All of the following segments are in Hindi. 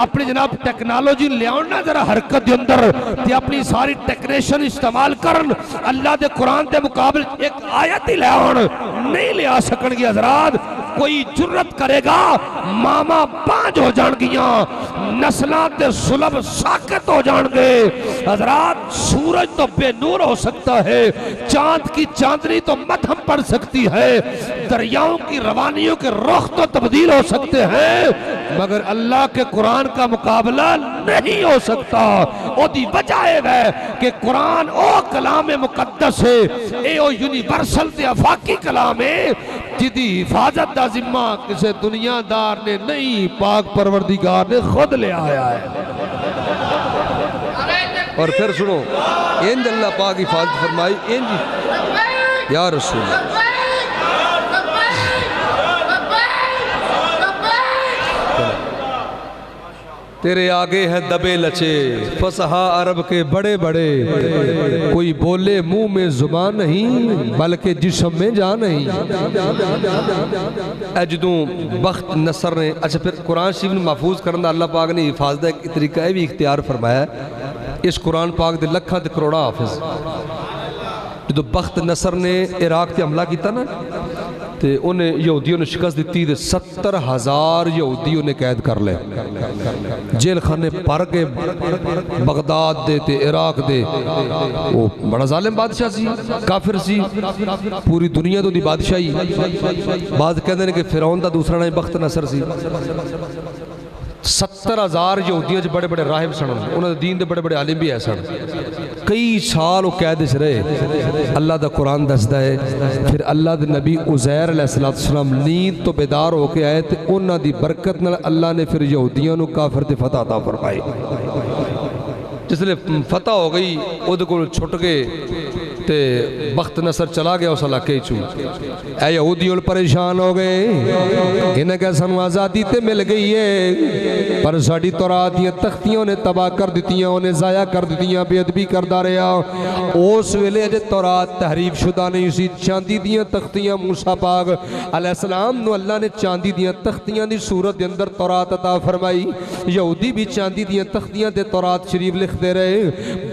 अपनी जनाब टेक्नोलॉजी लियाओ ना जरा हरकत के अंदर ते अपनी सारी टेक्नीशियन इस्तेमाल करन अल्लाह दे कुरान के मुकाबले एक आयत ही लियाओ नहीं लिया सकणगे हजरात। कोई जुर्रत करेगा मामा बांझ हो जाएगियां, नस्लां ते सुलभ साकत हो जाएंगे हजरात। सूरज तो बेनूर हो सकता है, चांद की चांदनी तो मध्यम पड़ सकती है, दरियाओं की रवानियों के रुख तो तब्दील हो सकते हैं, मगर अल्लाह के कुरान का मुकाबला नहीं हो सकता। ओदी वजह है कि कुरान ओ कलाम मुकद्दस है, ए ओ यूनिवर्सल ते अफाकी कलाम है जिदी हिफाजत का जिम्मा किसी दुनियादार ने नहीं, पाक परवरदिगार ने खुद ले आया है। और फिर सुनो इंज अल्लाह पाक हिफाजत फरमाई इंज या रसूल तेरे आगे हैं दबे लचे फसहा अरब के बड़े बड़े, कोई बोले मुंह में जुबान नहीं बल्कि जिस्म में जान नहीं। अजदू बख्त नसर ने अच्छा फिर कुरान शरीफ में महफूज करने का अल्लाह पाक ने हिफाजत का एक तरीका यह भी इख्तियार फरमाया। इस कुरान पाक के लखा ते करोड़ा हाफिज जो बख्त नसर ने इराक से हमला किया ना तो उन्हें यहूदियों ने शिकस्त दी तो 70,000 यहूदियों ने कैद कर लिया, जेल खाने भर के बगदाद दे ते इराक दे। वो बड़ा जालिम बादशाह सी, काफिर सी, पूरी दुनिया तो दी बादशाही। बाद कहते हैं कि फिरौन का दूसरा नाम बख्त नसर सी। 70,000 यहूदियों च बड़े बड़े राहिब सन, उन्होंने दीन के बड़े बड़े आलिम भी है सन। कई साल वो कैद च रहे। अल्लाह का कुरान दसदा है फिर अल्लाह के नबी उज़ैर अलैहिस्सलाम नींद तो बेदार होके आए तो उन्हों की बरकत नाल अल्लाह ने फिर यहूदियों को काफिर ते फतह अता फरमाई। जिसले फतह हो गई उहदे कोल छुट गए ते बख्त नसर चला गया उस इलाके चू। ऐ यहूदी हुण परेशान हो गए, इन्हें कहा सानू आज़ादी ते मिल गई है पर साड़ी तौरात दी तख्तियों ने तबाह कर दित्तियां, उन्हें ज़ाया कर दित्तियां, बेअदबी करदा रहा। उस वेले अजे तौरात तहरीफ शुदा नहीं सी। चांदी दियां तख्तियां मूसा पाक अलैहिस्सलाम नू अल्लाह ने चांदी दियां तख्तियां दी सूरत दे अंदर तौरात अता फरमाई। यहूदी भी चांदी दियां तख्तियां ते तौरात शरीफ लिखते रहे।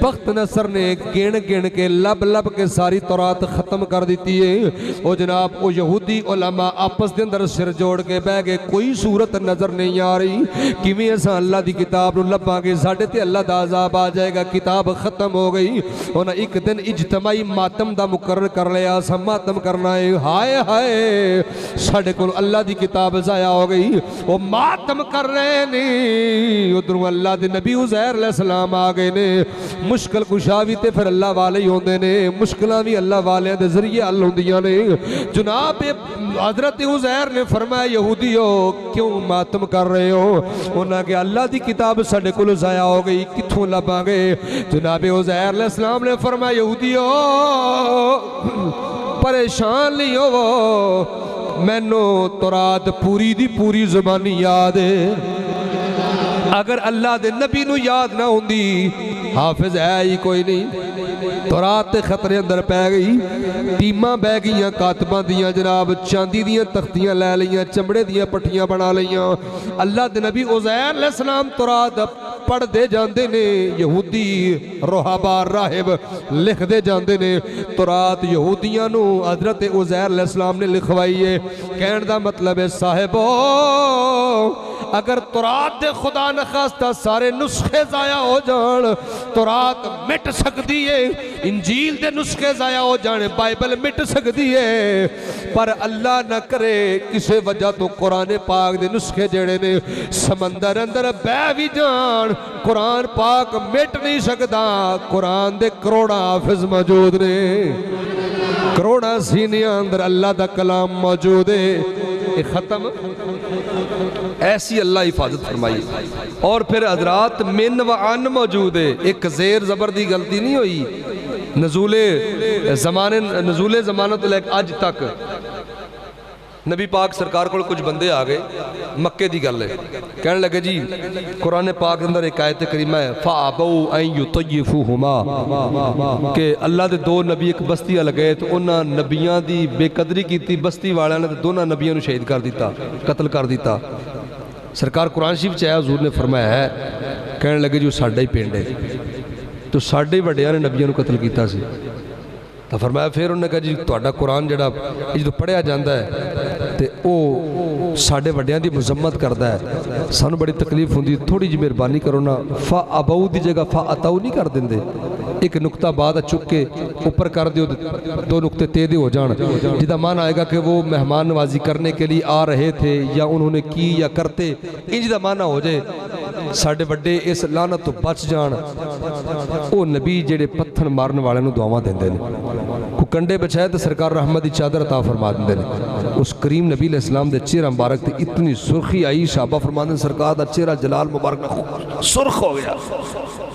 बख्त नसर ने गिन गिन के लब लब के सारी तौरात खत्म कर दी है। वो जनाब वो यहूदी उलमा आपस के अंदर सिर जोड़ के बह गए, कोई सूरत नजर नहीं आ रही, किवें असां अल्लाह की किताब नूं लभांगे, साडे ते अल्लाह दा अज़ाब आ जाएगा। किताब खत्म हो गई। उन्हें एक दिन इज्तमाई मातम दा मुकर्रर कर लिया, असां मातम करना है। हाय हाय साडे कोल अल्लाह की किताब ज़ाया हो गई। वो मातम कर रहे ने, उधरों अल्लाह के नबी उज़ैर अलैहिस्सलाम आ गए ने। मुश्किल कुशा भी ते फिर अल्लाह वाले ही होंदे ने, मुश्किलां भी अल्लाह वाले दे जरिए हल होंदियां ने। जनाब हजरत उज़ैर ने फरमाया यहूदियों क्यों मातम कर रहे हो? उन्होंने कहा अल्लाह की किताब साडे कोल ज़ाया हो गई, कित्थों लभांगे? जनाब उज़ैर अलैहिस्सलाम ने फरमाया यहूदियों परेशान नहीं हो, मैनू तौरात पूरी दी पूरी ज़बानी याद है। अगर अल्लाह दे नबी नू याद ना होंदी, हाफिज है ही कोई नहीं। तौरात ते खतरे अंदर पै गई, टीमां बह गई कातबां दियां, जनाब चांदी दियां तख्तियां लै लियां, चमड़े दियां पट्टियां बना लियां। अल्लाह दे नबी उज़ैर अलैहिस्सलाम तौरात पढ़ते जाते ने, यहूदी रोहाबा राहिब लिखते जाते ने। तौरात यहूदियां नू हजरत उज़ैर अलैहिस्सलाम ने लिखवाई है। कहने का मतलब है साहिबो अगर तौरात दे खुदा न खास्ता सारे नुस्खे ज़ाया हो जान, तौरात मिट सकती है। इंजील दे नुस्खे ज़ाया हो जाने, बाइबल मिट सकती है। पर अल्लाह न करे किसी वजह तो कुरान पाक दे नुस्खे जेड़े ने समंदर अंदर बह भी जान, कुरान पाक मिट नहीं सकता। कुरान दे करोड़ा हाफिज मौजूद ने, करोड़ा सीनिया अंदर अल्लाह दा कलाम मौजूद है। खत्म ऐसी अल्लाह हिफाजत फरमाई। और फिर हजरात मिन व अन मौजूद है, एक जेर जबर की गलती नहीं हुई। नजूले जमाने तो लेकर अज तक नबी पाक सरकार को कुछ बंदे आ गए, मक्के की गल है, कहने लगे जी कुरान पाक के अंदर एक आयत करीमा है फ़अबौ अन युतय्यिफूहुमा कि अल्लाह के दो नबी एक बस्ती अल गए तो उन्होंने नबियां की बेकदरी की, बस्ती वालों ने तो दोनों नबियों को शहीद कर दिता, कतल कर दिता। सरकार कुरान शरीफ च आया, हजूर ने फरमाया है, कहने लगे जो साडा ही पिंड है, तो साडे वड्डियां ने नबियां नूं कतल कीता सी। तो फरमाया फिर उन्होंने कहा जी तुहाडा कुरान जिहड़ा जो पढ़िया जाता है तो वह साडे वड्डियां दी मजम्मत करता है, सानू बड़ी तकलीफ होंदी, थोड़ी जी मेहरबानी करो ना, फा अबाऊ की जगह फा अताऊ नहीं कर देंगे, एक नुकता बाद चुक के ऊपर कर दियो, दो नुकते तेदे हो जान, जिदा मान आएगा कि वो मेहमान नवाजी करने के लिए आ रहे थे या उन्होंने की या करते, इंज दा माना हो जाए, साडे वड्डे इस लानत तो बच जान। वो नबी जेड़े पत्थर मारन वाले नूं दुआवां देंदे ने, को कंडे बछाए तो सरकार रहमत की चादर अता फरमा देंदे ने। उस करीम नबी अलैहिस्सलाम दे चेहरा मुबारक ते इतनी सुर्खी आई, शाबा फरमाते सरकार दा चेहरा जलाल मुबारक सुर्ख हो गया।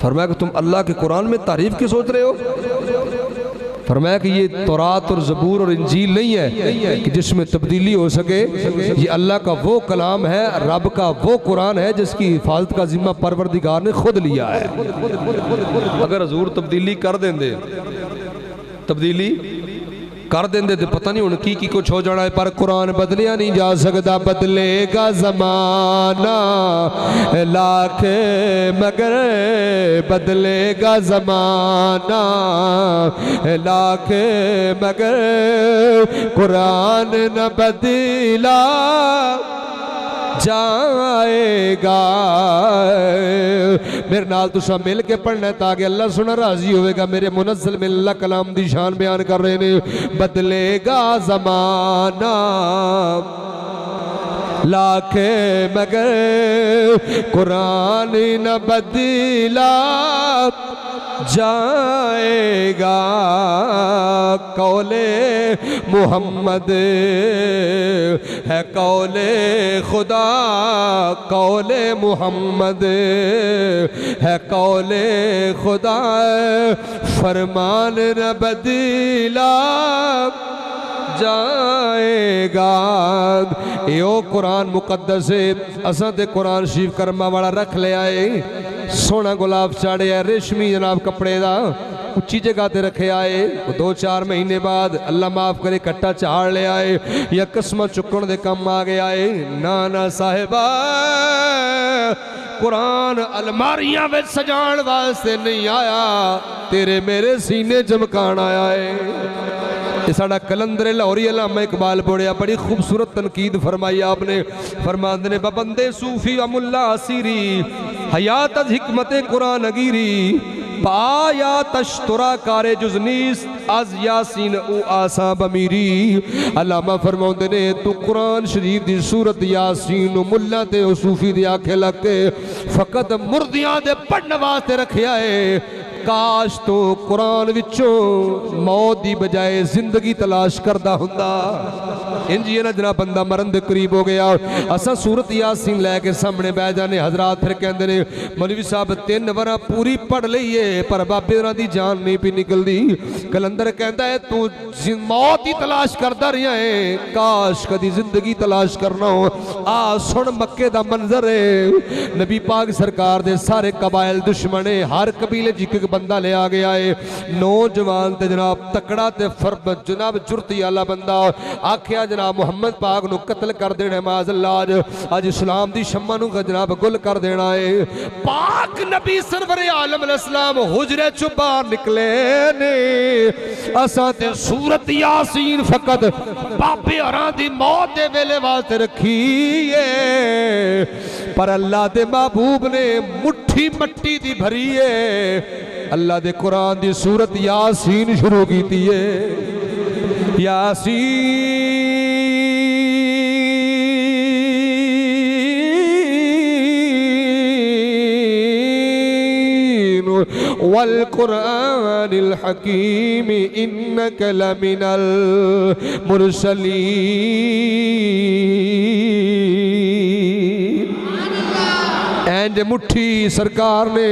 फरमाया कि तुम अल्लाह के कुरान में तारीफ की सोच रहे हो? फरमाया कि ये तौरात और ज़बूर और इंजील नहीं है कि जिसमें तब्दीली हो सके, ये अल्लाह का वो कलाम है, रब का वो कुरान है जिसकी हिफाजत का जिम्मा परवरदिगार ने खुद लिया है। अगर हजूर तब्दीली कर देंगे, तब्दीली कर देंगे तो पता नहीं हुण की कुछ हो जाना है, पर कुरान बदलिया नहीं जा सकता। बदलेगा ज़माना लाख मगर बदलेगा ज़माना लाख मगर कुरान न बदला जाएगा। मेरे नाल तुसा मिल के पढ़ना ताकि अल्लाह सुना राजी होगा। मेरे मुनज़्ज़ल में अल्लाह कलाम दी शान बयान कर रहे ने, बदलेगा ज़माना लाख मगर कुरान न बदला जाएगा। कौले मोहम्मद है कौले खुदा, कौले मोहम्मद है कौले खुदा, फरमान न बदला जाएगा। यो कुरान मुकद्दस है, असां ते कुरान शरीफ कर्मा वाला रख लिया है, सोना गुलाब चाढ़िया रेशमी जनाब कपड़े का, उच्ची जगह ते रखे आए। 2-4 महीने बाद अल्लाह माफ करे कट्टा झाड़ ले आए या कसम चुकन दे कम आ गया है। ना ना साहिबा, कुरान अलमारियां में सजाण वास्ते नहीं आया, तेरे मेरे सीने चमकान आया है। ये साडा कलंदर लाहौरी अल्लामा इकबाल बोलिया, बड़ी खूबसूरत तनकीद फरमाई आपने। फरमाते ने बंदे सूफी व मुल्ला असीरी हयात हिकमत कुरान अगीरी, पाया तशतुरा कारे जुजनीस आज यासीन उ आसा बमीरी। अल्लामा फरमाते ने तू कुरान शरीफ दी सूरत यासीन मुल्ला ते सूफी दी आखे लग के फकत मुर्दियां दे पढ़ने वास्ते रखिया है। काश तो कुरान विचों मौत की बजाय जिंदगी तलाश करता हुंदा। इंज ही ना जना बंदा मरन दे करीब हो गया, असा सूरत यासीन लैके सामने बह जाने। हजरात फिर कहते ने मौलवी साहब 3 वरा पूरी पढ़ लईए पर बाबे होरां दी जान नहीं पी निकलदी। कलंदर कहता है तू मौत ही तलाश करता रहा है, काश कदी जिंदगी तलाश करना हो। आ सुन मक्के दा मंजर है, नबी पाक सरकार दे सारे कबाइल दुश्मन है, हर कबीले जिक बंदा ले आ गया है। नौजवान ते जनाब तकड़ा ते फर्ब जनाब जुरती आला बंदा आखिया जनाब मुहम्मद पाक नू कत्ल कर देना। माज़अल्लाह अज इस्लाम दी शम्मा नू जनाब गुल कर देना है। पाक नबी सरवर आलम अलैहिस्सलाम हुजरे चों बाहर निकले ने, असां ते सूरत यासीन फकत बाबे हरां दी मौत दे वेले वास्ते रखी है, पर अल्लाह दे महबूब ने मुट्ठी मट्टी दी भरी है। अल्लाह दे कुरान दी सूरत यासीन शुरू की थी है। यासीन वल कुरानिल हकीम इन्नक लमिनल मुरसलीन। एंज मुट्ठी सरकार ने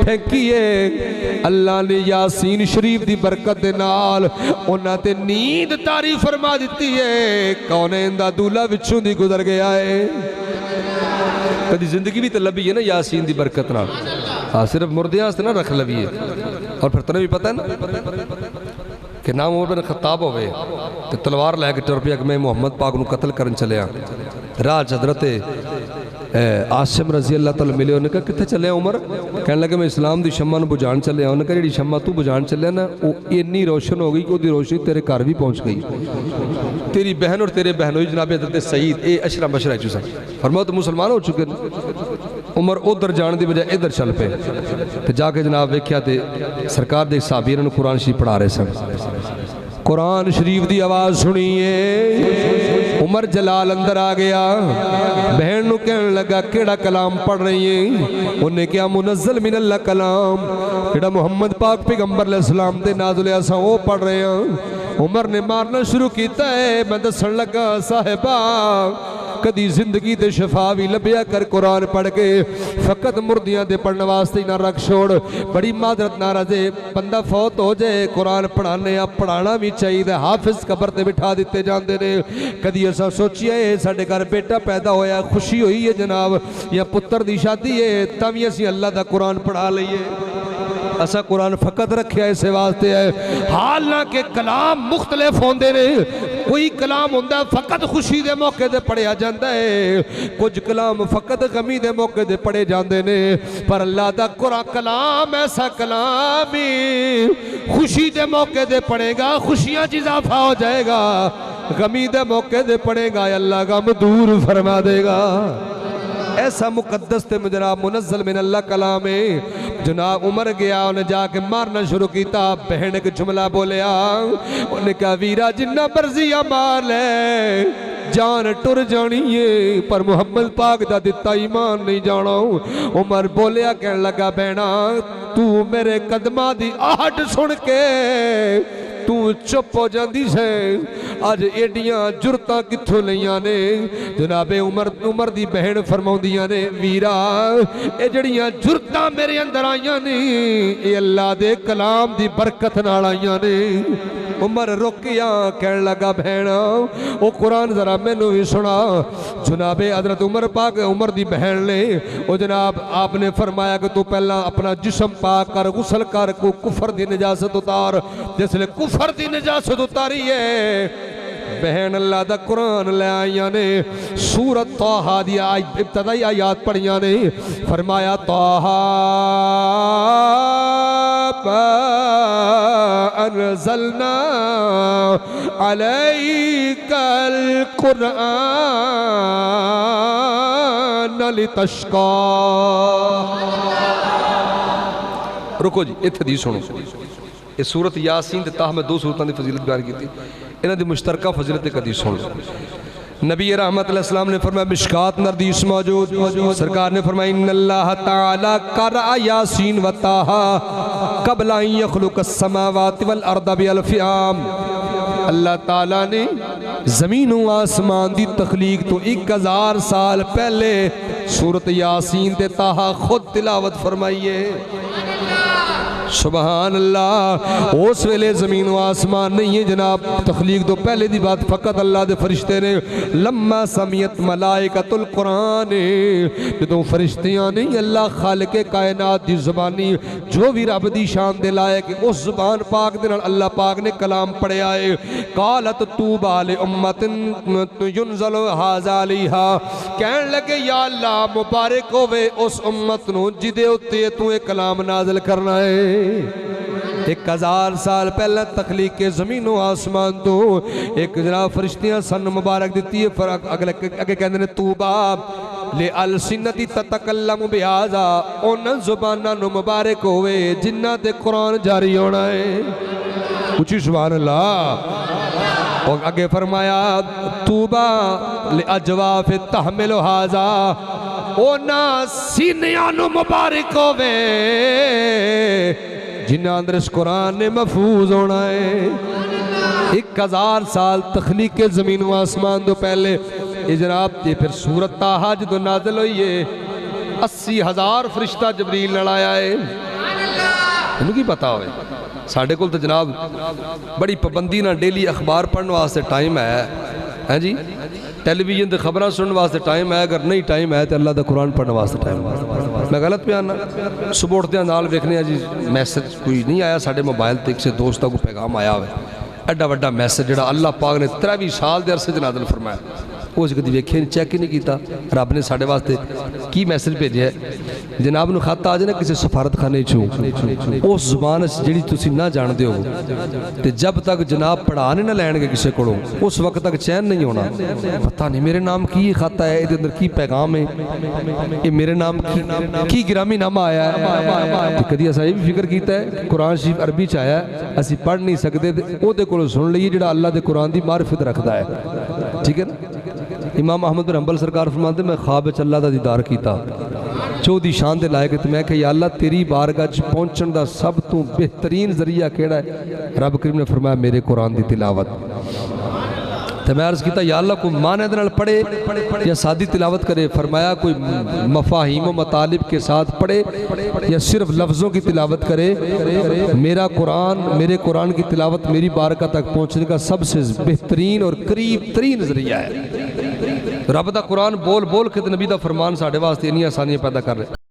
फेंकी है। अल्लाह ने यासीन शरीफ की बरकत दे नाल उन्हां ते नींद तारी फरमा दी है। कौनैन दा दूल्हा विचों दी गुजर गया है। कदी जिंदगी भी तो लभी है ना यासीन की बरकत नाल। हाँ सिर्फ मुर्दियां ना रख लवी है। और फिर तुम्हें भी पता है ना कि नाम उमर बिन खत्ताब होवे तो तलवार लैके टुर पिया कि मैं मुहम्मद पाक नू कत्ल करन चलिया। राह च हज़रत आसिम रजी अल्लाह तआला मिले, उन्हें कहा कितने चले उमर? कहने लगे मैं इस्लाम की शम्मा बुझाण चले। उन्हें कहा जी शम्मा तू बुझाण चलिया ना वो इन्नी रोशन हो गई कि उसकी रोशनी तेरे घर भी पहुँच गई, तेरी बहन और तेरे बहनों जनाब हज़रत सईद ये अशरा बशरा चू सन, फरमाओ तो मुसलमान हो चुके हैं। उमर उधर जाने की बजाय इधर चल पे तो जाके जनाब वेख्या तो सरकार के साहबी इन्होंने कुरान शरीफ पढ़ा रहे सन। कुरान शरीफ की आवाज़ सुनिए, उमर जलाल अंदर आ गया, बहन नू कहन लगा केड़ा कलाम पढ़ रही है? उन्हें क्या मुनज़्ज़ल मिनल्लाह कलाम, जेड़ा मुहम्मद पाक पैगंबर अलैहिस्सलाम ते नाज़िल होया असां वो पढ़ रहे हैं। उमर ने मारना शुरू किया है, मैं दसन लगा साहिबा कदी जिंदगी ते शफा भी लभ्या कर कुरान पढ़ के, फकत मुर्दियां दे पढ़ने वास्ते ना रख छोड़। बड़ी मादरत नाराज है, बंदा फौत हो जाए कुरान पढ़ाने पढ़ाना भी चाहिए, हाफिज कबर ते बिठा दिते जाते ने। कदी असा सोचिए साडे घर बेटा पैदा होया खुशी हुई है जनाब, या पुत्र दी शादी है तभी असी अल्लाह दा कुरान पढ़ा लईए। असा कुरान फकत रखे इस वास्ते है, हालांकि कलाम मुख्तलिफ होंदे ने। कोई कलाम होंदा फकत खुशी दे मौके ते पढ़िया जाता है, कुछ कलाम फकत गमी दे मौके ते पढ़े जाते ने। पर अल्लाह दा कुरान कलाम ऐसा कलाम ही खुशी दे मौके ते पढ़ेगा खुशियां च इजाफा हो जाएगा, गमी दे मौके ते पढ़ेगा अल्लाह गम दूर फरमा देगा। ऐसा मुकद्दस ते जनाब मुनज़्ज़ल मिन अल्लाह कलाम है। जनाब उमर गया, उन्हें जाके मारना शुरू किया। बहन एक जुमला बोलिया, उन्हें कहा वीरा जिन्ना मर्जिया मार ले जान टुर जानी है, पर मुहम्मद पाक दा दिता ईमान नहीं जाना। उमर बोलिया, कहने लगा बहना तू मेरे कदमां दी आहट सुन के तू चुप हो जाती है, अज एडियां जुरतां कित्थों लईयां ने? जनाबे उमर दी बहन फरमाउंदियां ने वीरा ये जड़ियां जुरतां मेरे अंदर आईयां ने ये अल्लाह दे कलाम दी बरकत नाल आईयां ने। उमर रुकिया, कहने लगा बहन वो कुरान जरा मैनू भी सुना। जनाबे हजरत उमर पाक उमर दी बहन ने वो जनाब आपने फरमाया कि तू पहला अपना जिस्म पाक कर, गुसल कर, को कुफर दी नजासत उतार। जिसले कुफर दी नजासत उतारी है बहन अल्लाह दा कुरान ले आईया ने, सूरत तौहा दी इब्तदाई आयात पढ़िया ने। फरमाया तौहा अनज़लना अलैकल कुरान लितश्का। रुको जी इत्थे दी सुनो, ये सूरत यासीन ते ताह में दो सूरतों की फजीलत बयान की थी, इन्हों की मुश्तरका फजीलत कदी सुन। नबी रहमत अलैहिस्सलाम ने फरमाया मिशकात नरदीस मौजूद, सरकार ने फरमाया इन्नल्लाह ताला क़रा यासीन व ताहा क़ब्ला अन यख़्लुक़ अस्समावाति वल अर्द बिअल्फ़ि आम। अल्लाह ताला ने ज़मीन व आसमान की तख्लीक तो 1000 साल पहले सूरत यासीन ते ताहा खुद तिलावत फरमाई है। सुबहान अल्लाह। उस वेले जमीन व आसमान नहीं है जनाब, तख्लीक तो पहले की बात, फकत अल्लाह के फरिश्ते ने। लम्मा समियत मलाइकतुल कुरान, जो फरिश्तियां नहीं अल्लाह खालिके कायनात की ज़ुबानी जो भी रब की शान दे लायक उस ज़ुबान पाक दे नाल अल्लाह पाक ने कलाम पढ़िया है। कालत तूबा ले उम्मतिन युनज़लु हाज़ा अलैहा, कहन लगे या अल्लाह मुबारक होवे उस उम्मत नूं जिदे उत्ते तू ये कलाम नाज़िल करना है। 1000 साल पहले तख्लीक के ज़मीन व आसमान तो एक जनाब फरिश्तियां सन मुबारक दी है। अगले अगे कहते हैं तूबा ले अलसिनती ततकल्लम बिहाजा, उन जुबाना नूं मुबारक होवे जिन्हां ते कुरान जारी होना है। उची सुभान अल्लाह। और अगे फरमाया तूबा ले अजवाफ तहमिल हाजा, ओना सीनियां नूं मुबारक होवे जिन्हां अंदर इस कुरान ने महफूज होना है। 1000 साल तख्लीक के ज़मीन व आसमान तो पहले ये जनाब ये फिर सूरत ताहा जो नाज़िल हुई है 80,000 फरिश्ता जबरील नाल आया है। इन्हूं की पता होवे, साढ़े कोल तो जनाब बड़ी पाबंदी ना डेली अखबार पढ़ने वास्ते टाइम है जी, टेलीविजन से खबर सुनने वास्ते टाइम है, अगर नहीं टाइम है तो अल्लाह का कुरान पढ़ने वास्ते टाइम है। मैं गलत पे आना सुबह उठते नाल वेखने जी मैसेज कोई नहीं आया साढ़े मोबाइल तक से दोस्तों को पैगाम आया हो एडा वड्डा मैसेज जो अल्लाह पाक ने 23 साल के अरसे नाज़िल फरमाया। उस कभी वेखे नहीं, चैक ही नहीं किया। रब ने साढ़े वास्ते की मैसेज भेजा है, जनाब नूं खत आ जाए ना किसी सफारतखाने चों, उस जुबान जी तुम ना जानते हो, तो जब तक जनाब पढ़ा नहीं ना लैणगे किसी को, उस वक्त तक चैन नहीं होना। पता नहीं मेरे नाम की खाता है, ये अंदर की पैगाम है, ये मेरे नाम की गिरामी नामा आया है। कभी असा ये भी फिक्र किया है कुरान शरीफ अरबी च आया, असी पढ़ नहीं सकते, वो को सुन लीए जो अल्लाह के कुरान की मार्फत रखता है। ठीक है ना। इमाम अहमद बिन हंबल सरकार फरमाते मैं ख्वाब च अल्लाह का दीदार किया, चौधी शान के लायक, तो मैं कि या अल्लाह तेरी बारगाह च पहुंचने का सब तो बेहतरीन जरिया केड़ा है? रब करीम ने फरमाया मेरे कुरान की तिलावत। तो मैं अर्ज़ किया या अल्लाह कोई माने दे नाल पढ़े या सादी तिलावत करे? फरमाया कोई मफाहिम व मतालिब के साथ पढ़े या सिर्फ लफ्ज़ों की तिलावत करे। मेरा कुरान, मेरे कुरान की तिलावत मेरी बारगाह तक पहुँचने का सबसे बेहतरीन और करीब तरीन जरिया है। रब दा कुरान बोल बोल के नबी दा फरमान साढ़े वास्ते इन्नी आसानियां पैदा कर रहे।